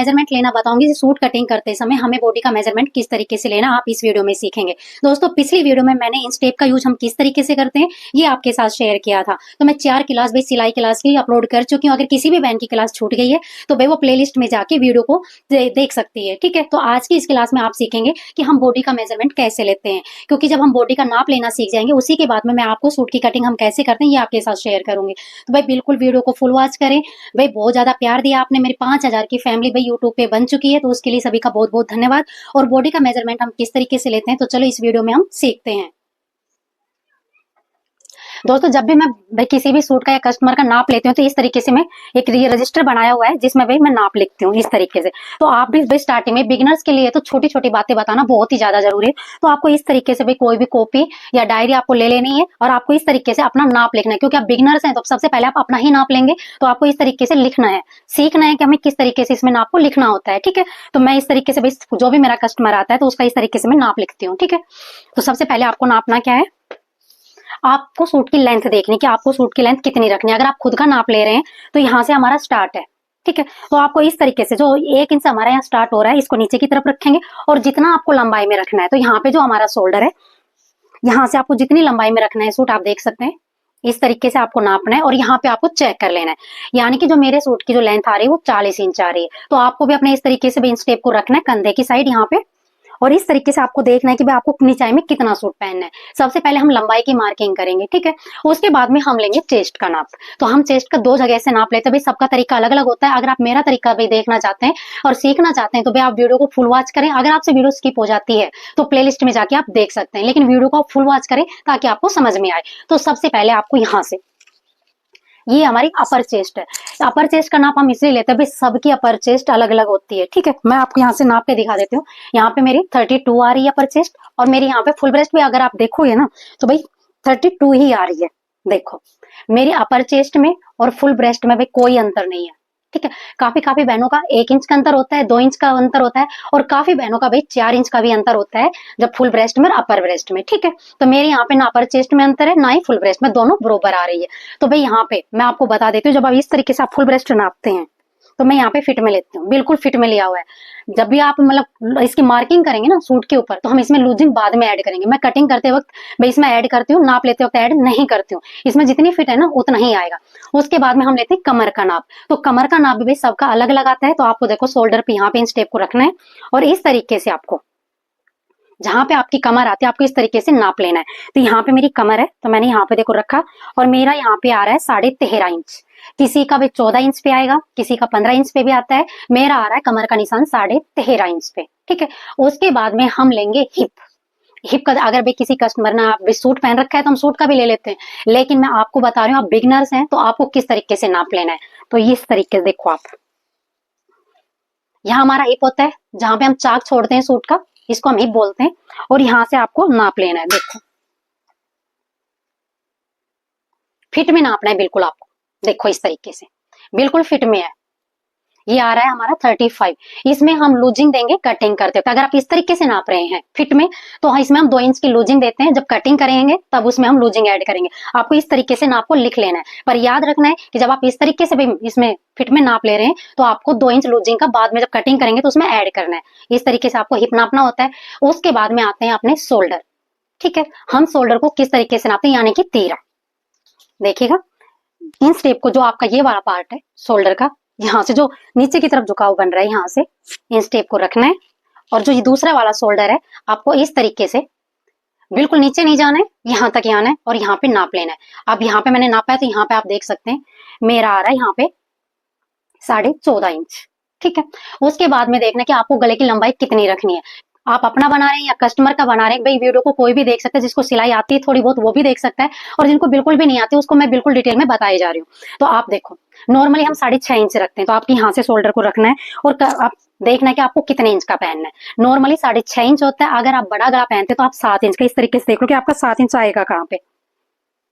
Measurement लेना बताऊंगी। Suit cutting करते समय हमें बॉडी का मेजरमेंट किस तरीके से लेना आप इस वीडियो में सीखेंगे। दोस्तों पिछली वीडियो में मैंने इंच टेप का यूज हम किस तरीके से करते हैं ये आपके साथ शेयर किया था। तो मैं 4 क्लास भाई सिलाई क्लास की अपलोड कर चुकी हूँ। अगर किसी भी बहन की क्लास छूट गई है तो भाई वो प्लेलिस्ट में जाके वीडियो को देख सकती है। ठीक है, तो आज की इस क्लास में आप सीखेंगे कि हम बॉडी का मेजरमेंट कैसे लेते हैं, क्योंकि जब हम बॉडी का नाप लेना सीख जाएंगे उसी के बाद में मैं आपको सूट की कटिंग हम कैसे करते हैं ये आपके साथ शेयर करूंगी। तो भाई बिल्कुल वीडियो को फुल वॉच करें। भाई बहुत ज्यादा प्यार दिया आपने, मेरी 5000 की फैमिली भाई यूट्यूब पे बन चुकी है, तो उसके लिए सभी का बहुत बहुत धन्यवाद। और बॉडी का मेजरमेंट हम किस तरीके से लेते हैं तो चलो इस वीडियो में हम सीखते हैं। दोस्तों जब भी मैं किसी भी सूट का या कस्टमर का नाप लेती हूँ तो इस तरीके से मैं एक ये रजिस्टर बनाया हुआ है जिसमें भाई मैं नाप लिखती हूँ इस तरीके से। तो आप भी भाई स्टार्टिंग में बिगिनर्स के लिए तो छोटी छोटी बातें बताना बहुत ही ज्यादा जरूरी है। तो आपको इस तरीके से भाई कोई भी कॉपी या डायरी आपको ले लेनी है और आपको इस तरीके से अपना नाप लिखना है, क्योंकि आप बिगिनर्स हैं तो सबसे पहले आप अपना ही नाप लेंगे। तो आपको इस तरीके से लिखना है, सीखना है कि हमें किस तरीके से इसमें नाप को लिखना होता है। ठीक है, तो मैं इस तरीके से भाई जो भी मेरा कस्टमर आता है तो उसका इस तरीके से मैं नाप लिखती हूँ। ठीक है, तो सबसे पहले आपको नापना क्या है, आपको सूट की लेंथ देखनी कि आपको सूट की लेंथ कितनी रखनी है। अगर आप खुद का नाप ले रहे हैं तो यहाँ से हमारा स्टार्ट है। ठीक है, तो आपको इस तरीके से जो 1 इंच हमारा यहाँ स्टार्ट हो रहा है इसको नीचे की तरफ रखेंगे और जितना आपको लंबाई में रखना है तो यहाँ पे जो हमारा शोल्डर है यहाँ से आपको जितनी लंबाई में रखना है सूट आप देख सकते हैं इस तरीके से आपको नापना है और यहाँ पे आपको चेक कर लेना है। यानी कि जो मेरे सूट की जो लेंथ आ रही है वो 40 इंच आ रही है, तो आपको भी अपने इस तरीके से भी इंच टेप को रखना है कंधे की साइड यहाँ पे और इस तरीके से आपको देखना है कि भाई आपको निचाई में कितना सूट पहनना है। सबसे पहले हम लंबाई की मार्किंग करेंगे। ठीक है, उसके बाद में हम लेंगे चेस्ट का नाप। तो हम चेस्ट का 2 जगह से नाप लेते हैं, भाई सबका तरीका अलग अलग होता है। अगर आप मेरा तरीका भी देखना चाहते हैं और सीखना चाहते हैं तो भाई आप वीडियो को फुल वॉच करें। अगर आपसे वीडियो स्किप हो जाती है तो प्लेलिस्ट में जाके आप देख सकते हैं, लेकिन वीडियो को फुल वॉच करें ताकि आपको समझ में आए। तो सबसे पहले आपको यहाँ से, ये हमारी अपर चेस्ट है। अपर चेस्ट का नाप हम इसलिए लेते हैं भाई सबकी अपर चेस्ट अलग अलग होती है। ठीक है, मैं आपको यहाँ से नाप के दिखा देती हूँ। यहाँ पे मेरी 32 आ रही है अपर चेस्ट और मेरी यहाँ पे फुल ब्रेस्ट भी अगर आप देखोगे ना तो भाई 32 ही आ रही है। देखो मेरी अपर चेस्ट में और फुल ब्रेस्ट में भाई कोई अंतर नहीं है। ठीक है, काफी बहनों का 1 इंच का अंतर होता है, 2 इंच का अंतर होता है और काफी बहनों का भाई 4 इंच का भी अंतर होता है जब फुल ब्रेस्ट में और अपर ब्रेस्ट में। ठीक है, तो मेरे यहाँ पे ना अपर चेस्ट में अंतर है ना ही फुल ब्रेस्ट में, दोनों बराबर आ रही है। तो भाई यहाँ पे मैं आपको बता देती हूँ, जब आप इस तरीके से आप फुल ब्रेस्ट नापते हैं तो मैं यहाँ पे फिट में लेती हूँ, बिल्कुल फिट में लिया हुआ है। जब भी आप मतलब इसकी मार्किंग करेंगे ना सूट के ऊपर तो हम इसमें लूजिंग बाद में ऐड करेंगे। मैं कटिंग करते वक्त मैं इसमें ऐड करती हूँ, नाप लेते वक्त ऐड नहीं करती हूँ। इसमें जितनी फिट है ना उतना ही आएगा। उसके बाद में हम लेते हैं कमर का नाप। तो कमर का नाप भी सबका अलग अलग आता है। तो आपको देखो शोल्डर पे यहाँ पे इंच टेप को रखना है और इस तरीके से आपको जहां पे आपकी कमर आती है आपको इस तरीके से नाप लेना है। तो यहाँ पे मेरी कमर है तो मैंने यहाँ पे देखो रखा और मेरा यहाँ पे आ रहा है 13.5 इंच। किसी का भी 14 इंच पे आएगा, किसी का 15 इंच पे भी आता है। मेरा आ रहा है कमर का निशान 13.5 इंच पे। ठीक है, उसके बाद में हम लेंगे हिप। हिप का अगर भाई किसी कस्टमर ने आप सूट पहन रखा है तो हम सूट का भी ले लेते हैं, लेकिन मैं आपको बता रही हूँ आप बिगनर्स हैं तो आपको किस तरीके से नाप लेना है। तो इस तरीके से देखो आप, यहाँ हमारा हिप होता है जहां पे हम चाक छोड़ते हैं सूट का, इसको हम हिप बोलते हैं और यहाँ से आपको नाप लेना है। देखो फिट में नापना है बिल्कुल आपको, देखो इस तरीके से बिल्कुल फिट में है। ये आ रहा है हमारा 35। इसमें हम लूजिंग देंगे कटिंग करते वक्त। अगर आप इस तरीके से नाप रहे हैं फिट में तो इसमें हम 2 इंच की लूजिंग देते हैं, जब कटिंग करेंगे तब उसमें हम लूजिंग ऐड करेंगे। आपको इस तरीके से नाप को लिख लेना है, पर याद रखना है कि जब आप इस तरीके से भी इसमें फिट में नाप ले रहे हैं तो आपको 2 इंच लूजिंग का बाद में जब कटिंग करेंगे तो उसमें ऐड करना है। इस तरीके से आपको हिप नापना होता है। उसके बाद में आते हैं अपने शोल्डर। ठीक है, हम शोल्डर को किस तरीके से नापते हैं, यानी कि 13। देखिएगा इन स्टेप को, जो आपका ये वाला पार्ट है शोल्डर का, यहाँ से जो नीचे की तरफ झुकाव बन रहा है यहाँ से इन स्टेप को रखना है और जो ये दूसरा वाला शोल्डर है आपको इस तरीके से बिल्कुल नीचे नहीं जाना है, यहाँ तक आना है और यहाँ पे नाप लेना है। अब यहाँ पे मैंने नापा है तो यहाँ पे आप देख सकते हैं मेरा आ रहा है यहाँ पे 14.5 इंच। ठीक है, उसके बाद में देखना कि आपको गले की लंबाई कितनी रखनी है। आप अपना बना रहे हैं या कस्टमर का बना रहे हैं, भाई वीडियो को कोई भी देख सकता है, जिसको सिलाई आती है थोड़ी बहुत वो भी देख सकता है और जिनको बिल्कुल भी नहीं आती उसको मैं बिल्कुल डिटेल में बताई जा रही हूँ। तो आप देखो नॉर्मली हम 6.5 इंच रखते हैं, तो आपके यहाँ से शोल्डर को रखना है और आप देखना है कि आपको कितने इंच का पहनना है। नॉर्मली 6.5 इंच होता है, अगर आप बड़ा गला पहनते तो आप 7 इंच का, इस तरीके से देख लो कि आपका 7 इंच आएगा कहाँ पे।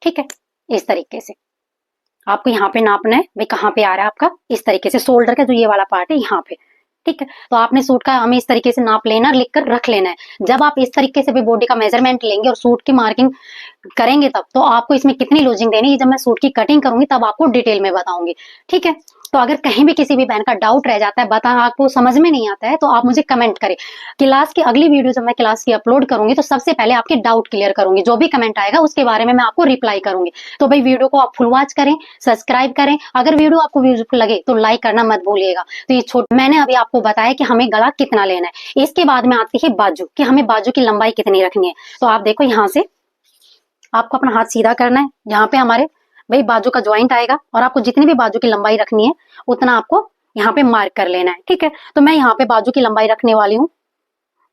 ठीक है, इस तरीके से आपको यहाँ पे नापना है भाई कहाँ पे आ रहा है आपका, इस तरीके से शोल्डर का जो ये वाला पार्ट है यहाँ पे। ठीक है, तो आपने सूट का हमें इस तरीके से नाप लेना, लिखकर रख लेना है। जब आप इस तरीके से भी बॉडी का मेजरमेंट लेंगे और सूट की मार्किंग करेंगे तब तो आपको इसमें कितनी लूजिंग देनी है, जब मैं सूट की कटिंग करूंगी तब आपको डिटेल में बताऊंगी। ठीक है, तो अगर कहीं भी किसी भी बहन का डाउट रह जाता है, बता आपको समझ में नहीं आता है, तो आप मुझे कमेंट करें। क्लास की अगली वीडियो जब मैं क्लास की अपलोड करूंगी तो सबसे पहले आपके डाउट क्लियर करूंगी, जो भी कमेंट आएगा उसके बारे में मैं आपको रिप्लाई करूंगी। तो भाई वीडियो को आप फुल वॉच करें, सब्सक्राइब करें, अगर वीडियो आपको यूजफुल लगे तो लाइक करना मत भूलिएगा। तो ये मैंने अभी आपको बताया कि हमें गला कितना लेना है, इसके बाद में आती है बाजू, कि हमें बाजू की लंबाई कितनी रखनी है। तो आप देखो यहाँ से आपको अपना हाथ सीधा करना है, यहाँ पे हमारे भाई बाजू का ज्वाइंट आएगा, और आपको जितनी भी बाजू की लंबाई रखनी है उतना आपको यहाँ पे मार्क कर लेना है, ठीक है। तो मैं यहाँ पे बाजू की लंबाई रखने वाली हूँ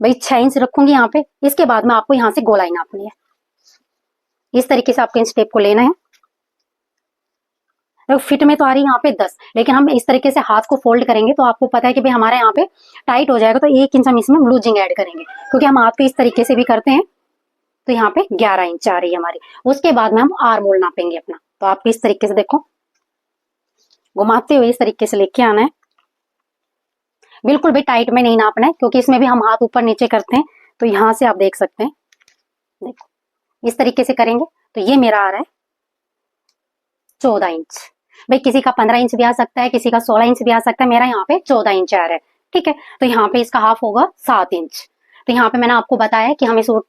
भाई 6 इंच रखूंगी यहाँ पे। इसके बाद में आपको यहाँ से गोलाई नापनी है, इस तरीके से आपको इन स्टेप को लेना है। तो फिट में तो आ रही है यहाँ पे 10, लेकिन हम इस तरीके से हाथ को फोल्ड करेंगे तो आपको पता है कि भाई हमारे यहाँ पे टाइट हो जाएगा, तो 1 इंच हम इसमें लूजिंग ऐड करेंगे, क्योंकि हम हाथ को इस तरीके से भी करते हैं। तो यहाँ पे 11 इंच आ रही है हमारी। उसके बाद में हम आर्म होल नापेंगे अपना। तो आप इस तरीके से देखो, घुमाते हुए इस तरीके से लेके आना है, बिल्कुल भी टाइट में नहीं नापना है, क्योंकि इसमें भी हम हाथ ऊपर नीचे करते हैं। तो यहाँ से आप देख सकते हैं, देखो इस तरीके से करेंगे तो ये मेरा आ रहा है 14 इंच। भाई किसी का 15 इंच भी आ सकता है, किसी का 16 इंच भी आ सकता है, मेरा यहाँ पे 14 इंच आ रहा है, ठीक है। तो यहाँ पे इसका हाफ होगा 7 इंच। तो यहाँ पे मैंने आपको बताया कि हमें सूट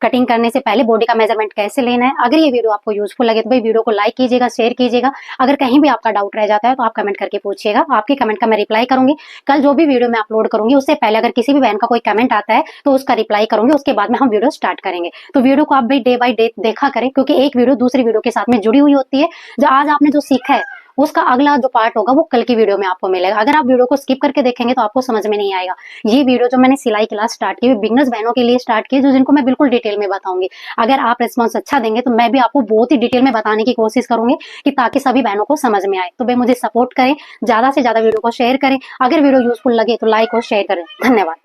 कटिंग करने से पहले बॉडी का मेजरमेंट कैसे लेना है। अगर ये वीडियो आपको यूजफुल लगे तो भाई वीडियो को लाइक कीजिएगा, शेयर कीजिएगा। अगर कहीं भी आपका डाउट रह जाता है तो आप कमेंट करके पूछिएगा, आपके कमेंट का मैं रिप्लाई करूंगी। कल जो भी वीडियो मैं अपलोड करूंगी उससे पहले अगर किसी भी बहन का कोई कमेंट आता है तो उसका रिप्लाई करूंगी, उसके बाद में हम वीडियो स्टार्ट करेंगे। तो वीडियो को आप भाई डे बाय डे देखा करें, क्योंकि एक वीडियो दूसरी वीडियो के साथ में जुड़ी हुई होती है। जो आज आपने जो सीखा है उसका अगला जो पार्ट होगा वो कल की वीडियो में आपको मिलेगा। अगर आप वीडियो को स्किप करके देखेंगे तो आपको समझ में नहीं आएगा। ये वीडियो जो मैंने सिलाई क्लास स्टार्ट की बिगिनर्स बहनों के लिए स्टार्ट की, जो जिनको मैं बिल्कुल डिटेल में बताऊंगी। अगर आप रिस्पॉन्स अच्छा देंगे तो मैं भी आपको बहुत ही डिटेल में बताने की कोशिश करूंगी, कि ताकि सभी बहनों को समझ में आए। तो भाई मुझे सपोर्ट करें, ज्यादा से ज्यादा वीडियो को शेयर करें। अगर वीडियो यूजफुल लगे तो लाइक और शेयर करें। धन्यवाद।